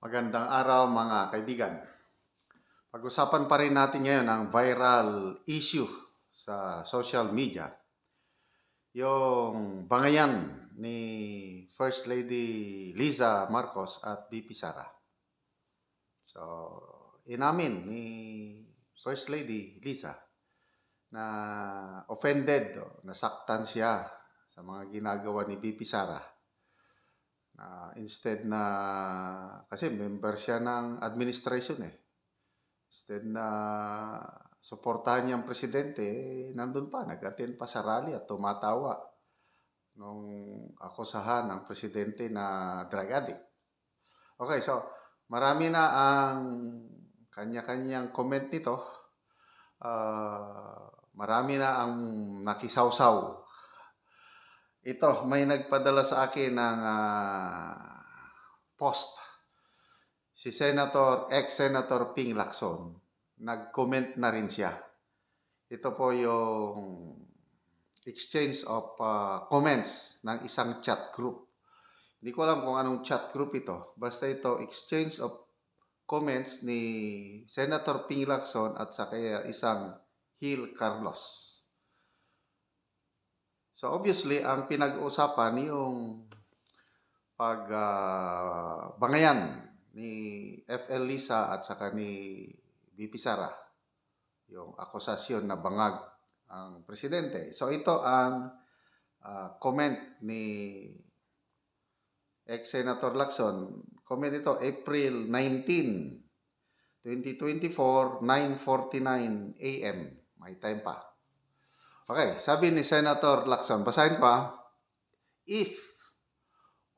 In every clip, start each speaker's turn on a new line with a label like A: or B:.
A: Magandang araw mga kaibigan. Pag-usapan pa rin natin ngayon ang viral issue sa social media. Yung bangayan ni First Lady Liza Marcos at VP Sara. So, inamin ni First Lady Liza na offended, nasaktan siya sa mga ginagawa ni VP Sara. Instead na, kasi member siya ng administration Instead na suportahan niya ang presidente, nandun pa, nag-attend pa sa rally at tumatawa nung akusahan ng presidente na drug addict. Okay, so marami na ang kanya-kanyang comment nito. Marami na ang nakisawsaw. Ito, may nagpadala sa akin ng post. Si ex-Senator Ping Lacson, nag-comment na rin siya. Ito po yung exchange of comments ng isang chat group. Hindi ko alam kung anong chat group ito. Basta ito, exchange of comments ni Senator Ping Lacson at saka isang Gil Carlos. So obviously, ang pinag-uusapan yung bangayan ni FL Liza at saka ni VP Sara, yung akusasyon na bangag ang presidente. So ito ang comment ni ex-Senator Lacson. Comment ito, April 19, 2024, 9:49 AM. May time pa. Okay, sabi ni Senator Lacson, basahin ko If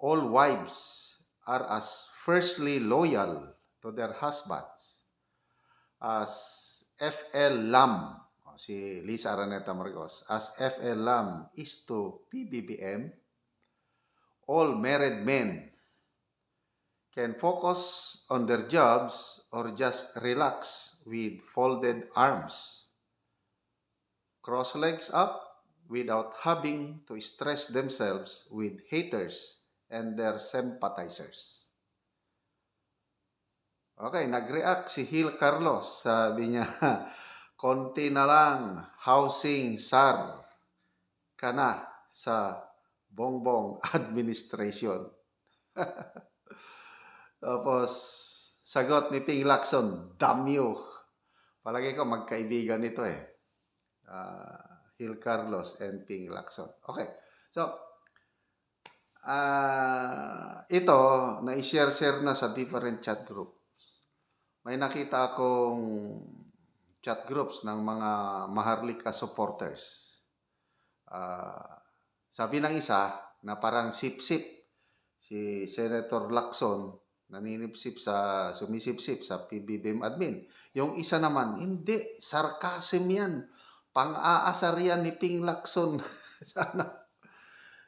A: all wives are as firstly loyal to their husbands as FL Lam, si Liza Araneta Marcos, as FL Lam is to PBBM, all married men can focus on their jobs or just relax with folded arms, cross legs up without having to stress themselves with haters and their sympathizers. Okay, nag-react si Gil Carlos. Sabi niya, konti na lang housing SAR ka na sa Bongbong administration. Tapos, sagot ni Ping Lacson, damn you. Palagi ko magkaibigan ito Gil Carlos and Ping Lacson. Okay, so, ito, na-share na sa different chat groups. May nakita akong chat groups ng mga Maharlika supporters. Sabi ng isa na parang sip-sip si Senator Lacson, sumisip-sip sa PBBM admin. Yung isa naman, hindi, sarcasm yan. Pang-aasar yan ni Ping Lacson. Sana.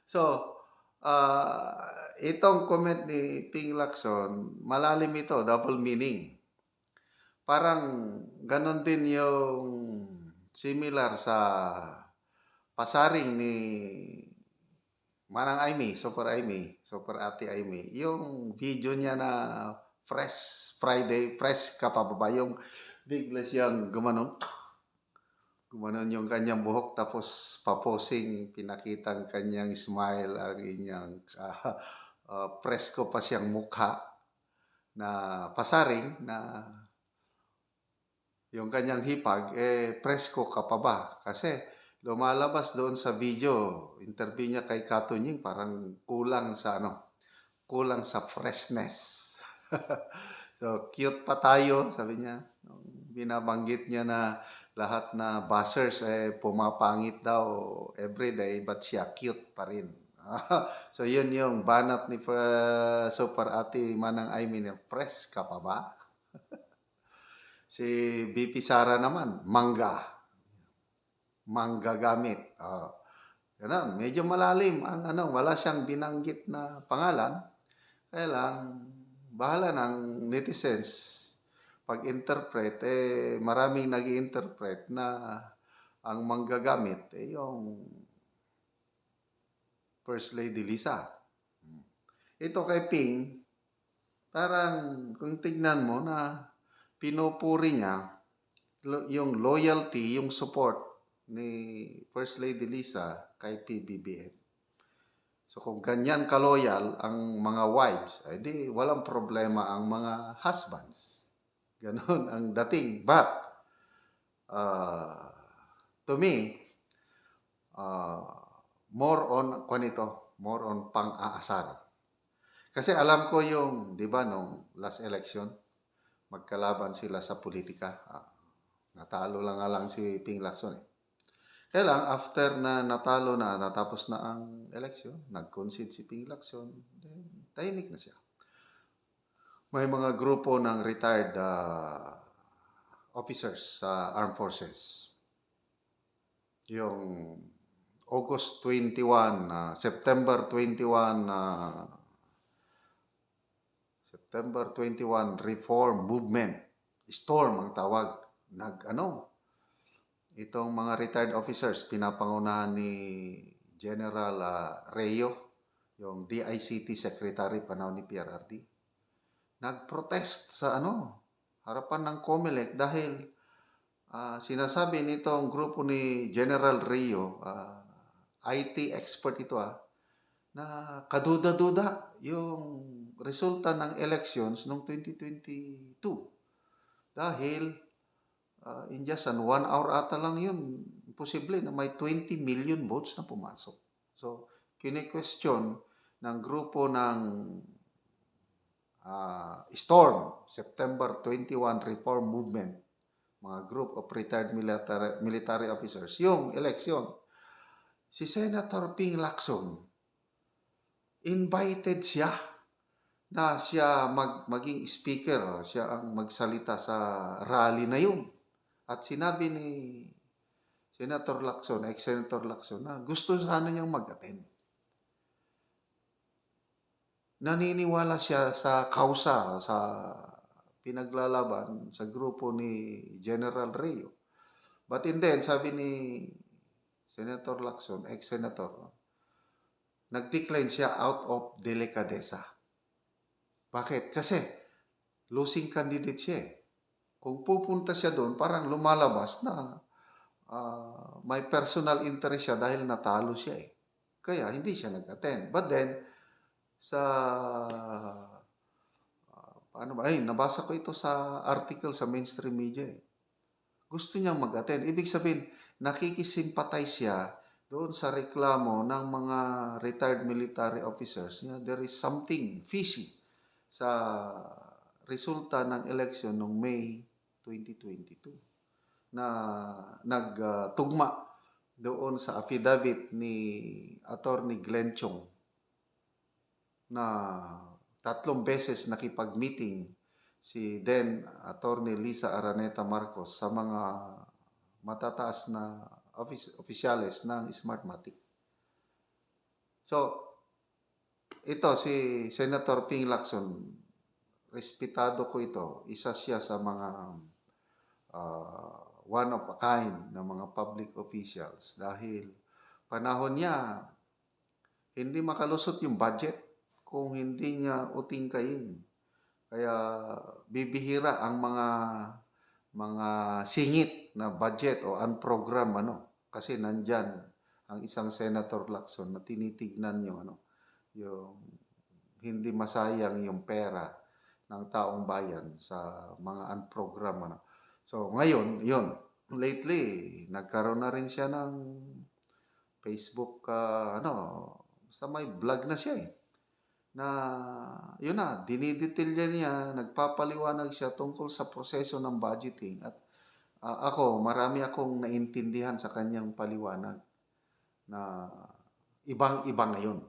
A: So, itong comment ni Ping Lacson, malalim ito, double meaning. Parang ganon din yung similar sa pasaring ni Manang Aimee, Super Ate Aimee. Yung video niya na fresh ka pa ba? Yung bigla siyang gumanon yung kanyang buhok tapos paposing, pinakitang kanyang smile, ang inyang presko pa siyang mukha na pasaring na yung kanyang hipag, presko ka pa ba? Kasi lumalabas doon sa video, interview niya kay Katunying, parang kulang sa freshness. So, cute pa tayo, sabi niya. Binabanggit niya na lahat na buzzers pumapangit daw everyday, but siya cute pa rin. So, yun yung banat ni Super Ate Manang Aimee, fresh ka pa ba? Si VP Sara naman, mangga gamit. Ganun, medyo malalim ang wala siyang binanggit na pangalan. Kaya lang, bahala ng netizens pag-interpret, maraming nag-i-interpret na ang manggagamit yung First Lady Liza. Ito kay Ping, Parang kung tignan mo na pinupuri niya yung loyalty, yung support ni First Lady Lisa kay PBBM. So kung ganyan ka-loyal ang mga wives, ay di walang problema ang mga husbands. Ganon ang dating. But, uh, to me, more on, more on pang-aasar. Kasi alam ko yung, di ba, nung last election, magkalaban sila sa politika. Natalo lang si Ping Lacson eh. Kaya lang, after na natalo na, natapos na ang election, nag-concede si Ping Lacson, then tahimik na siya. May mga grupo ng retired officers sa armed forces. Yung August 21, September 21, September 21 Reform Movement. Storm ang tawag. Itong mga retired officers, pinapangunahan ni General Reo, yung DICT Secretary panahon ni PRRD. Nag-protest sa harapan ng COMELEC dahil sinasabi nitong grupo ni General Reo, IT expert ito na kaduda-duda yung resulta ng elections noong 2022. Dahil in just 1 hour ata lang yun, posible na may 20 million votes na pumasok. So, kine-question ng grupo ng Storm, September 21 Reform Movement, mga group of retired military officers, yung election. Si Senator Ping Lacson, invited siya na siya maging speaker, siya ang magsalita sa rally na yun. At sinabi ni Senator Lacson, ex-Senator Lacson, na gusto sana niyang mag-attend. Naniniwala siya sa kausa, sa pinaglalaban sa grupo ni General Reo. But then, sabi ni Senator Lacson, ex-senator, nag-decline siya out of delikadesa. Bakit? Kasi losing candidate siya eh. Kung pupunta siya doon, parang lumalabas na may personal interest siya dahil natalo siya eh. Kaya hindi siya nag-attend. But then, nabasa ko ito sa article sa mainstream media eh. Gusto niyang mag-attend. Ibig sabihin, nakikisimpatize siya doon sa reklamo ng mga retired military officers niya. There is something fishy sa resulta ng election noong May 2022 na nagtugma doon sa affidavit ni Attorney Glenn Chong na 3 beses nakipag-meeting si then Attorney Lisa Araneta Marcos sa mga matataas na opisyales ng Smartmatic. So, ito si Senator Ping Lacson, respetado ko ito. Isa siya sa mga one of a kind na mga public officials dahil panahon niya hindi makalusot yung budget kung hindi niya utingkayin. Kaya bibihira ang mga singit na budget o unprogram kasi nandyan ang isang Senator Lacson na tinitignan yung hindi masayang yung pera ng taong bayan sa mga unprogram So ngayon, yun, lately nagkaroon na rin siya ng Facebook basta may vlog na siya eh. Na yun dinidetalya niya, nagpapaliwanag siya tungkol sa proseso ng budgeting at marami akong naintindihan sa kanyang paliwanag na ibang-iba ngayon.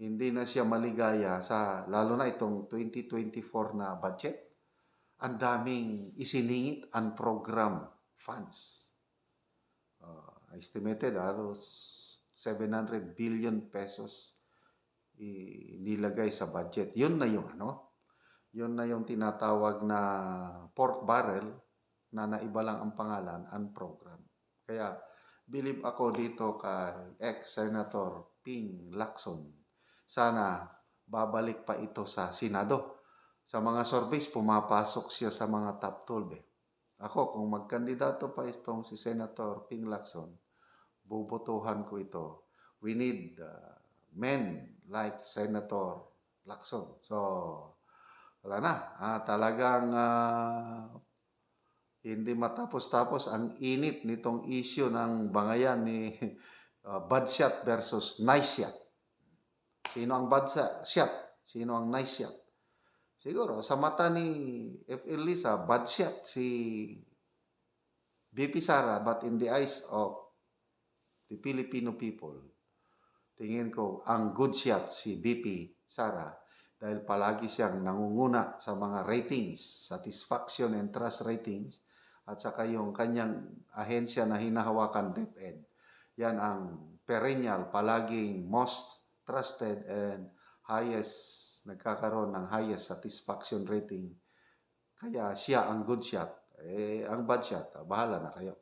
A: Hindi na siya maligaya lalo na itong 2024 na budget. Ang daming isiningit ang program funds. Estimated halos 700 billion pesos inilagay sa budget. Yun na yung tinatawag na pork barrel na naiba lang ang pangalan, ang program. Kaya believe ako dito kay ex-Senator Ping Lacson. Sana babalik pa ito sa Senado. Sa mga surveys, pumapasok siya sa mga top 12 eh. Ako, kung magkandidato pa itong si Senator Ping Lacson, bubotohan ko ito. We need men like Senator Lacson. So, wala na. Talagang hindi matapos-tapos ang init nitong issue ng bangayan ni bad shot versus nice shot. Sino ang bad shot? Sino ang nice shot? Siguro, sa mata ni F.L. Lisa, bad shot si BP Sara, but in the eyes of the Filipino people, tingin ko, ang good shot si BP Sara dahil palagi siyang nangunguna sa mga ratings, satisfaction and trust ratings, at saka yung kanyang ahensya na hinahawakan, DepEd. Yan ang perennial, palaging most trusted and nagkakaroon ng highest satisfaction rating. Kaya siya ang good shot. Ang bad shot, bahala na kayo.